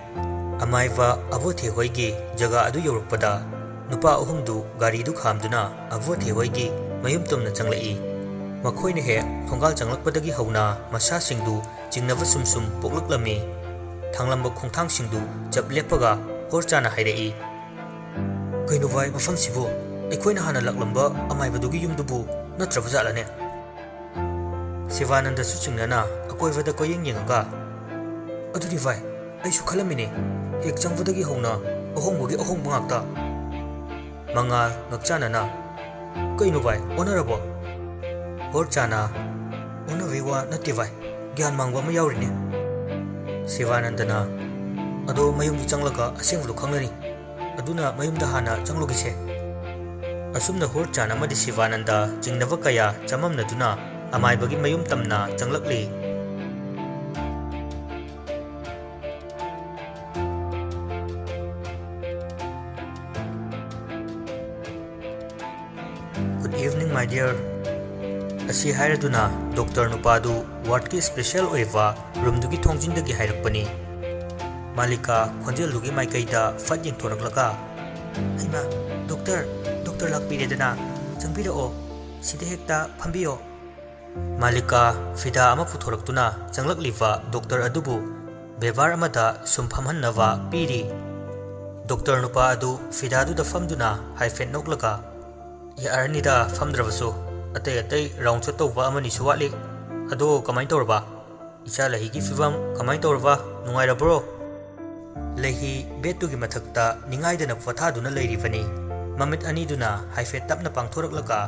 ꯑꯃꯥꯏꯕ ꯑꯕꯣꯊꯦ ꯍꯣꯏꯒꯤ ꯖꯒꯥ ꯑꯗꯨ ꯌꯧꯔꯛꯄꯗ ꯅꯨꯄꯥ ꯑꯍꯨꯝꯗꯨ ꯒꯥꯔꯤꯗꯨ ꯈꯥꯝꯗꯨꯅ ꯑꯕꯣꯊꯦ ꯍꯣꯏꯒꯤ ꯃꯌꯨꯝ ꯇꯝꯅ ꯆꯪꯂꯛꯏ ꯃꯈꯣꯏꯅ ꯍꯦꯛ ꯊꯣꯡꯒꯥꯜ ꯆꯪꯂꯛꯄꯗꯒꯤ ꯍꯧꯅ ꯃꯁꯥꯁꯤꯡꯗꯨ ꯆꯤꯡꯅꯕ ꯁꯨꯝ ꯄꯣꯛꯂꯛꯂꯝꯃꯤ꯫ ꯊꯥꯡꯂꯝꯕ ꯈꯣꯡꯊꯥꯡꯁꯤꯡꯗꯨ ꯆꯞ ꯂꯦꯞꯄꯒ ꯍꯣꯔꯆꯥꯅ ꯍꯥꯏꯔꯛꯏ, "ꯀꯩꯅꯣ ꯚꯥꯏ, ꯃꯐꯝꯁꯤꯕꯨ ꯑꯩꯈꯣꯏꯅ ꯍꯥꯟꯅ ꯂꯥꯛꯂꯝꯕ ꯑꯃꯥꯏꯕꯗꯨꯒꯤ ꯌꯨꯝꯗꯨꯕꯨ ꯅꯠꯇ꯭ꯔꯕ ꯖꯥꯠꯂꯅꯦ?" ꯁꯤꯕꯥꯅꯟꯗꯁꯨ ꯆꯤꯡꯅꯅ ꯑꯀꯣꯏꯕꯗ ꯀꯣꯏꯌꯦꯡ ꯌꯦꯡꯉꯒ, "ꯑꯗꯨꯗꯤ ꯚꯥꯏ, ꯑꯩꯁꯨ ꯈꯜꯂꯝꯃꯤꯅꯦ, ꯍꯦꯛ ꯆꯪꯕꯗꯒꯤ ꯍꯧꯅ ꯑꯍꯣꯡꯕꯒꯤ ꯑꯍꯣꯡꯕ ꯉꯥꯛꯇ." ꯃꯉꯥꯜ ꯉꯛꯆꯥꯅꯅ, "ꯀꯩꯅꯣ ꯚꯥꯏ, ꯑꯣꯟꯅꯔꯕꯣ?" ꯍꯣꯔꯆꯥꯅ, "ꯑꯣꯟꯅꯕꯩ ꯋꯥ ꯅꯠꯇꯦ ꯚꯥꯏ, ꯒ꯭ꯌꯥꯟ ꯃꯥꯡꯕ ꯑꯃ ꯌꯥꯎꯔꯤꯅꯦ." ꯁꯤꯕꯥꯅꯟꯗꯅ, "ꯑꯗꯣ ꯃꯌꯨꯝꯗ ꯆꯪꯂꯒ ꯑꯁꯦꯡꯕꯗꯣ ꯈꯪꯂꯅꯤ, ꯑꯗꯨꯅ ꯃꯌꯨꯝꯗ ꯍꯥꯟꯅ ꯆꯪꯂꯨꯒꯤꯁꯦ." ꯑꯁꯨꯝꯅ ꯍꯣꯔꯆꯥꯟ ꯑꯃꯗꯤ ꯁꯤꯕꯥꯅꯟꯗ ꯆꯤꯡꯅꯕ ꯀꯌꯥ ꯆꯃꯝꯅꯗꯨꯅ ꯑꯃꯥꯏꯕꯒꯤ ꯃꯌꯨꯝ ꯇꯝꯅ ꯆꯪꯂꯛꯂꯤ꯫ "Good evening my dear." ꯑꯁꯤ ꯍꯥꯏꯔꯗꯨꯅ ꯗꯣꯛꯇꯔ ꯅꯨꯄꯥꯗꯨ ꯋꯥꯔꯗꯀꯤ ꯁ꯭ꯄꯦꯁꯤꯌꯦꯜ ꯑꯣꯏꯕ ꯔꯨꯝꯗꯨꯒꯤ ꯊꯣꯡꯖꯤꯟꯗꯒꯤ ꯍꯥꯏꯔꯛꯄꯅꯤ꯫ ꯃꯥꯂꯤꯀꯥ ꯈꯣꯟꯖꯦꯜꯗꯨꯒꯤ ꯃꯥꯏꯀꯩꯗ ꯐꯠ ꯌꯦꯡꯊꯣꯔꯛꯂꯒ, "ꯍꯩꯃꯥ, ꯗꯣꯛꯇꯔ ꯂꯥꯛꯄꯤꯔꯦꯗꯅ, ꯆꯪꯕꯤꯔꯛꯑꯣ, ꯁꯤꯗ ꯍꯦꯛꯇ ꯐꯝꯕꯤꯌꯣ." ꯃꯥꯂꯤꯀꯥ ꯐꯤꯗꯥ ꯑꯃ ꯄꯨꯊꯣꯔꯛꯇꯨꯅ ꯆꯪꯂꯛꯂꯤꯕ ꯗꯣꯛꯇꯔ ꯑꯗꯨꯕు ꯕꯦꯕꯥꯔ ꯑꯃꯗ ꯁꯨꯝ ꯐꯝꯍꯟꯅꯕ ꯄꯤꯔꯤ꯫ ꯗꯣꯛꯇꯔ ꯅꯨꯄꯥ ꯑꯗꯨ ꯐꯤꯗꯥꯗꯨꯗ ꯐꯝꯗꯨꯅ ꯍꯥꯏꯐꯦꯠ ꯅꯣꯛꯂꯒ, "ꯌꯥꯔꯅꯤꯗ ꯐꯝꯗ꯭ꯔꯕꯁꯨ, ꯑꯇꯩ ꯔꯥꯎꯟ ꯁꯣꯠ ꯇꯧꯕ ꯑꯃꯅꯤꯁꯨ ꯋꯥꯠꯂꯤ꯫ ꯑꯗꯣ ꯀꯃꯥꯏꯅ ꯇꯧꯔꯕ? ꯏꯆꯥ ꯂꯩꯍꯤꯒꯤ ꯐꯤꯕꯝ ꯀꯃꯥꯏꯅ ꯇꯧꯔꯕ? ꯅꯨꯡꯉꯥꯏꯔꯕ꯭ꯔꯣ?" ꯂꯩꯍꯤ ꯕꯦꯠꯇꯨꯒꯤ ꯃꯊꯛꯇ ꯅꯤꯡꯉꯥꯏꯗꯅ ꯄꯣꯊꯥꯗꯨꯅ ꯂꯩꯔꯤꯕꯅꯤ꯫ ꯃꯃꯤꯠ ꯑꯅꯤꯗꯨꯅ ꯍꯥꯏꯐꯦꯠ ꯇꯞꯅ ꯄꯥꯡꯊꯣꯔꯛꯂꯒ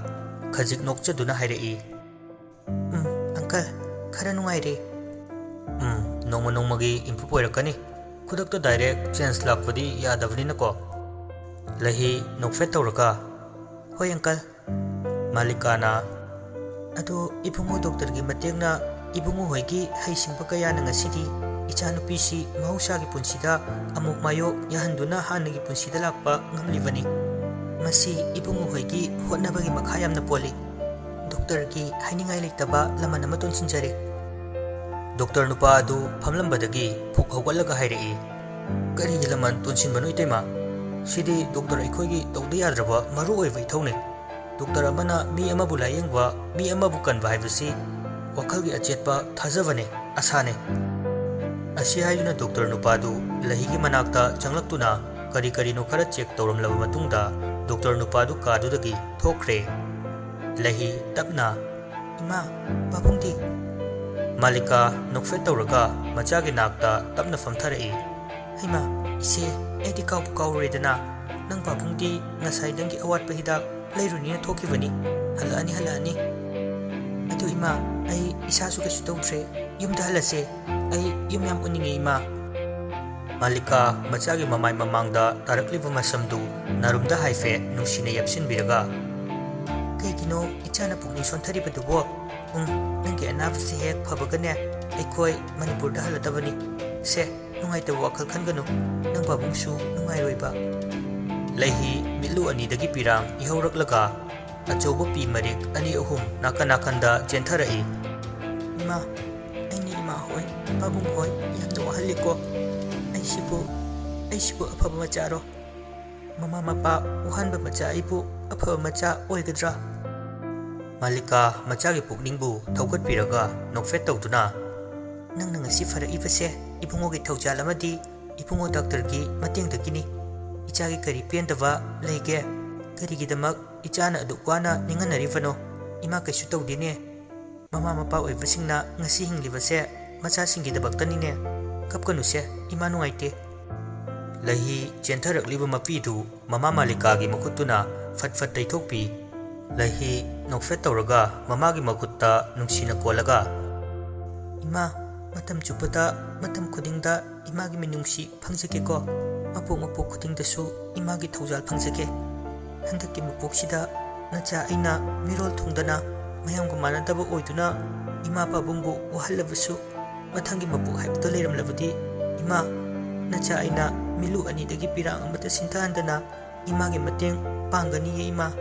ꯈꯖꯤꯛ ꯅꯣꯛꯆꯗꯨꯅ ꯍꯥꯏꯔꯛꯏ, "ꯑꯪꯀꯜ, ꯈꯔ ꯅꯨꯡꯉꯥꯏꯔꯦ." "ꯅꯣꯡꯃ ꯅꯣꯡꯃꯒꯤ ꯏꯝꯄ꯭ꯔꯨꯞ ꯑꯣꯏꯔꯛꯀꯅꯤ, ꯈꯨꯗꯛꯇ ꯗꯥꯏꯔꯦꯛ ꯆꯦꯟꯖ ꯂꯥꯛꯄꯗꯤ ꯌꯥꯗꯕꯅꯤꯅꯀꯣ." ꯂꯩꯍꯤ ꯅꯣꯛꯐꯦꯠ ꯇꯧꯔꯒ, "ꯍꯣꯏ ꯑꯪꯀꯜ." ꯃꯥꯂꯤꯀꯥꯅ, "ꯑꯗꯣ ꯏꯕꯨꯡꯉꯣ ꯗꯣꯛꯇꯔꯒꯤ ꯃꯇꯦꯡꯅ ꯏꯕꯨꯡꯉꯣ ꯍꯣꯏꯒꯤ ꯍꯩꯁꯤꯡꯕ ꯀꯌꯥꯅ ꯉꯁꯤꯗꯤ ꯏꯆꯥꯅꯨꯄꯤꯁꯤ ꯃꯍꯧꯁꯥꯒꯤ ꯄꯨꯟꯁꯤꯗ ꯑꯃꯨꯛ ꯃꯥꯌꯣꯛ ꯌꯥꯍꯟꯗꯨꯅ ꯍꯥꯟꯅꯒꯤ ꯄꯨꯟꯁꯤꯗ ꯂꯥꯛꯄ ꯉꯝꯂꯤꯕꯅꯤ꯫ ꯃꯁꯤ ꯏꯕꯨꯡꯉꯣ ꯍꯣꯏꯒꯤ ꯍꯣꯠꯅꯕꯒꯤ ꯃꯈꯥ ꯌꯥꯝꯅ ꯄꯣꯜꯂꯤ꯫ ꯗꯣꯛꯇꯔꯒꯤ ꯍꯥꯏꯅꯤꯡꯉꯥꯏ ꯂꯩꯇꯕ ꯂꯃꯟ ꯑꯃ ꯇꯣꯟꯁꯤꯟꯖꯔꯦ." ꯗꯣꯛꯇꯔ ꯅꯨꯄꯥ ꯑꯗꯨ ꯐꯝꯂꯝꯕꯗꯒꯤ ꯐꯨꯛ ꯍꯧꯒꯠꯂꯒ ꯍꯥꯏꯔꯛꯏ, "ꯀꯔꯤꯒꯤ ꯂꯃꯟ ꯇꯣꯟꯁꯤꯟꯕꯅꯣ ꯏꯇꯩꯃ? ꯁꯤꯗꯤ ꯗꯣꯛꯇꯔ ꯑꯩꯈꯣꯏꯒꯤ ꯇꯧꯗ ꯌꯥꯗ꯭ꯔꯕ ꯃꯔꯨ ꯑꯣꯏꯕ ꯏꯊꯧꯅꯤ꯫ ꯗꯣꯛꯇꯔ ꯑꯃꯅ ꯃꯤ ꯑꯃꯕꯨ ꯂꯥꯌꯦꯡꯕ, ꯃꯤ ꯑꯃꯕꯨ ꯀꯟꯕ ꯍꯥꯏꯕꯁꯤ ꯋꯥꯈꯜꯒꯤ ꯑꯆꯦꯠꯄ ꯊꯥꯖꯕꯅꯦ, ꯑꯁꯥꯅꯦ." ꯑꯁꯤ ꯍꯥꯏꯗꯨꯅ ꯗꯣꯛꯇꯔ ꯅꯨꯄꯥꯗꯨ ꯂꯩꯍꯤꯒꯤ ꯃꯅꯥꯛꯇ ꯆꯪꯂꯛꯇꯨꯅ ꯀꯔꯤ ꯀꯔꯤꯅꯣ ꯈꯔ ꯆꯦꯛ ꯇꯧꯔꯝꯂꯕ ꯃꯇꯨꯡꯗ ꯗꯣꯛꯇꯔ ꯅꯨꯄꯥꯗꯨ ꯀꯥꯗꯨꯗꯒꯤ ꯊꯣꯛꯈ꯭ꯔꯦ꯫ ꯂꯩꯍꯤ ꯇꯞꯅ, "ꯏꯃꯥ, ꯄꯥꯕꯨꯡꯗꯤ?" ꯃꯥꯂꯤꯀꯥ ꯅꯣꯛꯐꯦꯠ ꯇꯧꯔꯒ ꯃꯆꯥꯒꯤ ꯅꯥꯛꯇ ꯇꯞꯅ ꯐꯝꯊꯔꯛꯏ, "ꯍꯩꯃꯥ, ꯏꯆꯦ, ꯑꯩꯗꯤ ꯀꯥꯎꯕꯨ ꯀꯥꯎꯔꯨꯔꯦꯗꯅ. ꯅꯪ ꯄꯥꯕꯨꯡꯗꯤ ꯉꯁꯥꯏ ꯅꯪꯒꯤ ꯑꯋꯥꯠꯄ ꯍꯤꯗꯥꯛ ꯂꯩꯔꯨꯅꯤꯅ ꯊꯣꯛꯈꯤꯕꯅꯤ. ꯍꯜꯂꯛꯑꯅꯤ." "ꯑꯗꯨ ꯏꯃꯥ, ꯑꯩ ꯏꯁꯥꯁꯨ ꯀꯩꯁꯨ ꯇꯧꯗ꯭ꯔꯦ. ꯌꯨꯝꯗ ꯍꯜꯂꯁꯦ. ꯑꯩ ꯌꯨꯝ ꯌꯥꯝ ꯎꯅꯤꯡꯉꯦ ꯏꯃꯥ." ꯃꯥꯂꯤꯀꯥ ꯃꯆꯥꯒꯤ ꯃꯃꯥꯏ ꯃꯃꯥꯡꯗ ꯇꯥꯔꯛꯂꯤꯕ ꯃꯁꯝꯗꯨ ꯅꯥꯔꯨꯝꯗ ꯍꯥꯏꯐꯦꯠ ꯅꯨꯡꯁꯤꯅ ꯌꯦꯞꯁꯤꯟꯕꯤꯔꯒ, "ꯀꯩꯒꯤꯅꯣ ꯏꯆꯥꯅ ꯄꯨꯛꯅꯤꯡ ꯁꯣꯟꯊꯔꯤꯕꯗꯨꯕꯣ? ꯅꯪꯒꯤ ꯑꯅꯥꯕꯁꯤ ꯍꯦꯛ ꯐꯕꯒꯅꯦ ꯑꯩꯈꯣꯏ ꯃꯅꯤꯄꯨꯔꯗ ꯍꯜꯂꯗꯕꯅꯤ. ꯁꯦ, ꯅꯨꯡꯉꯥꯏꯇꯕ ꯋꯥꯈꯜ ꯈꯟꯒꯅꯨ. ꯅꯪ ꯄꯥꯕꯨꯡꯁꯨ ꯅꯨꯡꯉꯥꯏꯔꯣꯏꯕ." ꯂꯩꯍꯤ ꯃꯤꯠꯂꯨ ꯑꯅꯤꯗꯒꯤ ꯄꯤꯔꯥꯡ ꯏꯍꯧꯔꯛꯂꯒ ꯑꯆꯧꯕ ꯄꯤ ꯃꯔꯤꯛ ꯑꯅꯤ ꯑꯍꯨꯝ ꯅꯥꯀꯟ ꯅꯥꯀꯟꯗ ꯆꯦꯟꯊꯔꯛꯏ, "ꯏꯃꯥ, ꯑꯩꯅ ꯏꯃꯥ ꯍꯣꯏ, ꯄꯥꯕꯨꯡ ꯍꯣꯏ ꯌꯥꯝꯅ ꯋꯥꯍꯜꯂꯤꯀꯣ. ꯑꯩꯁꯤꯕꯨ ꯑꯐꯕ ꯃꯆꯥꯔꯣ? ꯃꯃꯥ ꯃꯄꯥ ꯋꯥꯍꯟꯕ ꯃꯆꯥ ꯑꯩꯕꯨ ꯑꯐꯕ ꯃꯆꯥ ꯑꯣꯏꯒꯗ꯭ꯔꯥ?" ꯃꯥꯂꯤꯀꯥ ꯃꯆꯥꯒꯤ ꯄꯨꯛꯅꯤꯡꯕꯨ ꯊꯧꯒꯠꯄꯤꯔꯒ ꯅꯣꯛꯐꯦꯠ ꯇꯧꯗꯨꯅ, "ꯅꯪꯅ ꯉꯁꯤ ꯐꯔꯛꯏꯕꯁꯦ ꯏꯕꯨꯡꯉꯣꯒꯤ ꯊꯧꯖꯥꯜ ꯑꯃꯗꯤ ꯏꯕꯨꯡꯉꯣ ꯗꯥꯛꯇꯔꯒꯤ ꯃꯇꯦꯡꯗꯒꯤꯅꯤ꯫ ꯏꯆꯥꯒꯤ ꯀꯔꯤ ꯄꯦꯟꯗꯕ ꯂꯩꯒꯦ? ꯀꯔꯤꯒꯤꯗꯃꯛ ꯏꯆꯥꯅ ꯑꯗꯨꯛ ꯋꯥꯅ ꯅꯤꯡꯍꯟꯅꯔꯤꯕꯅꯣ? ꯏꯃꯥ ꯀꯩꯁꯨ ꯇꯧꯗꯦꯅꯦ. ꯃꯃꯥ ꯃꯄꯥ ꯑꯣꯏꯕꯁꯤꯡꯅ ꯉꯁꯤ ꯍꯤꯡꯂꯤꯕꯁꯦ ꯃꯆꯥꯁꯤꯡꯒꯤꯗꯃꯛꯇꯅꯤꯅꯦ. ꯀꯞꯀꯅꯨꯁꯦ, ꯏꯃꯥ ꯅꯨꯡꯉꯥꯏꯇꯦ." ꯂꯩꯍꯤ ꯆꯦꯟꯊꯔꯛꯂꯤꯕ ꯃꯄꯤꯗꯨ ꯃꯃꯥ ꯃꯥꯂꯤꯀꯥꯒꯤ ꯃꯈꯨꯠꯇꯨꯅ ꯐꯠ ꯐꯠ ꯇꯩꯊꯣꯛꯄꯤ꯫ ꯂꯩꯍꯤ ꯅꯣꯛꯐꯦꯠ ꯇꯧꯔꯒ ꯃꯃꯥꯒꯤ ꯃꯈꯨꯠꯇ ꯅꯨꯡꯁꯤꯅ ꯀꯣꯜꯂꯒ, "ꯏꯃꯥ, ꯃꯇꯝ ꯆꯨꯞꯄꯗ, ꯃꯇꯝ ꯈꯨꯗꯤꯡꯗ ꯏꯃꯥꯒꯤ ꯃꯤꯅꯨꯡꯁꯤ ꯐꯪꯖꯒꯦꯀꯣ. ꯃꯄꯣꯛ ꯈꯨꯗꯤꯡꯗꯁꯨ ꯏꯃꯥꯒꯤ ꯊꯧꯖꯥꯜ ꯐꯪꯖꯒꯦ. ꯍꯟꯗꯛꯀꯤ ꯃꯄꯣꯛꯁꯤꯗ ꯅꯆꯥ ꯑꯩꯅ ꯃꯤꯔꯣꯜ ꯊꯨꯡꯗꯅ ꯃꯌꯥꯝꯒ ꯃꯥꯟꯅꯗꯕ ꯑꯣꯏꯗꯨꯅ ꯏꯃꯥ ꯄꯥꯕꯨꯡꯕꯨ ꯋꯥꯍꯜꯂꯕꯁꯨ ꯃꯊꯪꯒꯤ ꯃꯄꯣꯛ ꯍꯥꯏꯕꯗꯣ ꯂꯩꯔꯝꯂꯕꯗꯤ ꯏꯃꯥ, ꯅꯆꯥ ꯑꯩꯅ ꯃꯤꯠꯂꯨ ꯑꯅꯤꯗꯒꯤ ꯄꯤꯔꯥꯡ ꯑꯃꯠꯇ ꯁꯤꯟꯊꯍꯟꯗꯅ ꯏꯃꯥꯒꯤ ꯃꯇꯦꯡ ꯄꯥꯡꯒꯅꯤꯌꯦ ꯏꯃꯥ."